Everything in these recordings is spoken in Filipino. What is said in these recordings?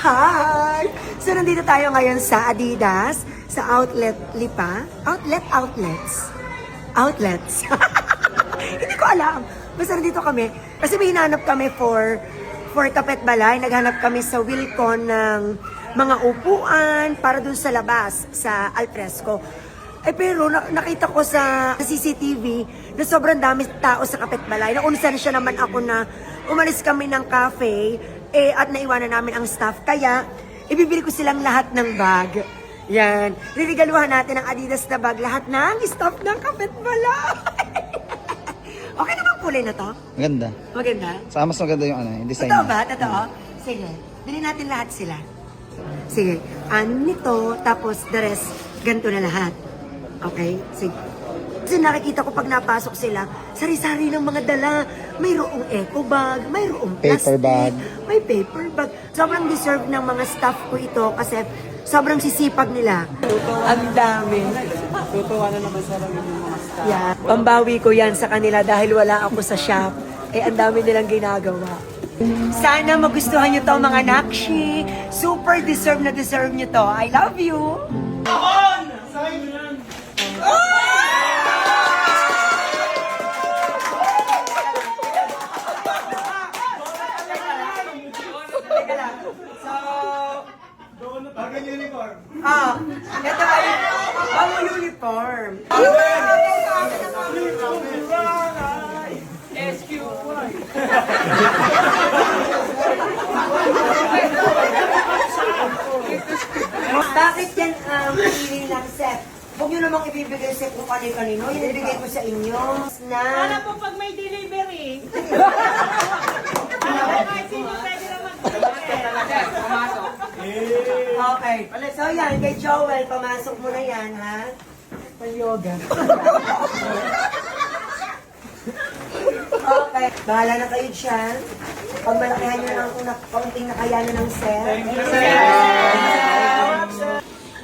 Hi! So, nandito tayo ngayon sa Adidas, sa Outlet Lipa. Outlets. Hindi ko alam. Basta nandito kami. Kasi may hinanap kami for Kapet Balay. Naghanap kami sa Wilcon ng mga upuan para dun sa labas, sa Alfresco. Pero nakita ko sa CCTV na sobrang dami tao sa Kapet Balay. Naunsan siya naman ako na umalis kami ng cafe at naiwanan namin ang staff. Kaya, ibibili ko silang lahat ng bag. Yan. Ririgaluhan natin ang Adidas na bag. Lahat ng staff ng Kapet Balay. Okay na bang kulay na to? Maganda. Maganda? Saka mas maganda yung yung design Totoo niya. ba? Totoo? Sige. Bili natin lahat sila. Sige. Nito, tapos the rest, ganito na lahat. Okay? Sige. Kasi nakikita ko pag napasok sila, sari-sari ng mga dala. Mayroong eco bag, mayroong plastic, Paper bag. may paper bag. Sobrang deserve ng mga staff ko ito kasi sobrang sisipag nila. Ang dami. Tutuwa na naman sa lamin yung mga staff. Yeah. Pambawi ko yan sa kanila dahil wala ako sa shop. Ang dami nilang ginagawa. Sana magustuhan nyo to mga nakshi. Super deserve na deserve nyo to. I love you! Bagay uniform. Ito ay bago uniform. SQY. Bakit yan pinili ng set? Huwag nyo namang ibibigay set kung kanino. Ibibigay ko sa inyo. Wala Na po pag may delivery. Kahit sino pwede naman. Okay. So yan, kay Joel, pamasok mo na yan, ha? Pag-yoga. Okay. Bahala na kayo dyan. Pag malakihan nyo ng kaunting nakayanan ng set.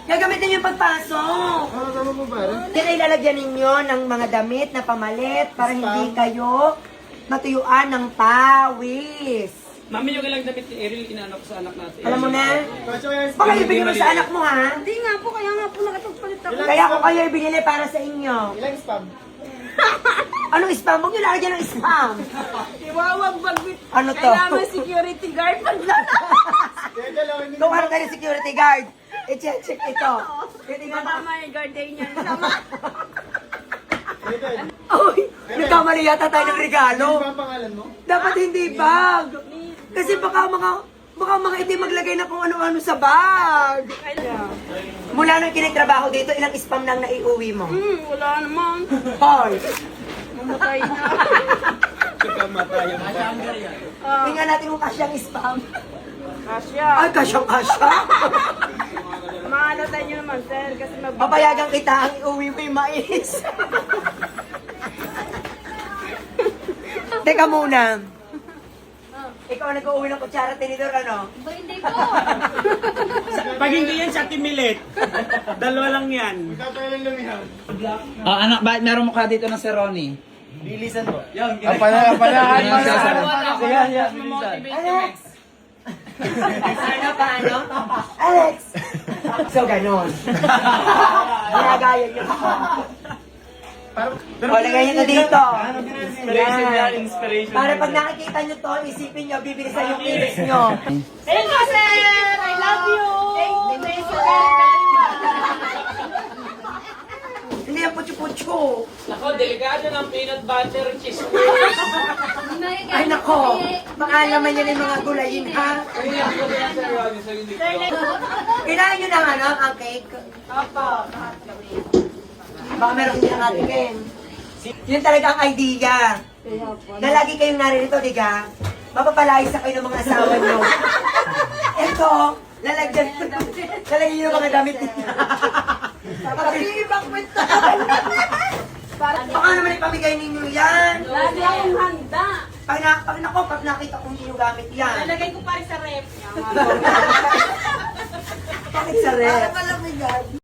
Gagamitin yung pagpasok. Tama mo ba? Kaya ilalagyan ninyo ng mga damit na pamalit para hindi kayo matuyuan ng pawis. Mami, yung ilang damit ni Eril, inanak sa anak natin. Alam mo na? Kaso yan. Baka ibigay mo sa anak mo, ha? Hindi nga po, kaya nga po nakipagpalit ako. Kaya ko kayo ibinili para sa inyo. Ilang spam? Anong spam? Huwag nyo lagyan ng spam. Iwawag bagbit. Ano to? Kailangan security guard paglalabas. Kaya dalawin Kung ano tayo security guard, i-check ito. Titingnan mo. Tama yung guardian niya. Tama. Uy, nagkamali yata tayo ng regalo. Ano ba ang pangalan mo? Dapat hindi bag. Kasi baka mga itim maglagay na kung ano-ano sa bag. Mula nung kinagtrabaho dito, ilang spam nang naiuwi mo? Wala naman. Hoy! Mamatay na. Tingnan natin kung kasyang spam. Kasya. Ay, kasyang-kasya. Mahalatan niyo naman, sir. Kasi Papayagan kita ang iuwi mo yung mais. Teka muna. Ikaw ang nag-uwi ng kutsara tinidor, ano? Hindi po. Pag hindi yan sa timilit, dalawa lang yan. Magkatayo lang lumihan. Anak, bakit meron mukha dito ng si Ronnie? Bilisan mo. Yan. Alex! Ano pa, ano? Alex! So, ganon. Ginagayan niyo ako. O, lagay niyo na dito. Yan. Inspiration. Para pag nakikita niyo to, isipin niyo, bibilisan yung kilos niyo. Thank you, sir. I love you. Thank you, sir. Hindi yan putyo-putyo. Ako, delikado ng peanut butter cheese. Ay, nako. Makalaman niya yung mga gulayin, ha? Kailangan niyo ng ano, ang cake? Opo. Baka meron hindi ng ating game. Yun talaga ang idea. Na lagi kayong naririto, diga? Mapapalayas na kayo ng mga asawa niyo. Ito, lalagyan yung mga damit niya. Pag-iibang kwenta. Baka naman ipamigay ninyo yan. Lagi akong handa. Pag nakita kong hindi nyo gamit yan. Nalagay ko pa rin sa rep. Bakit sa ref?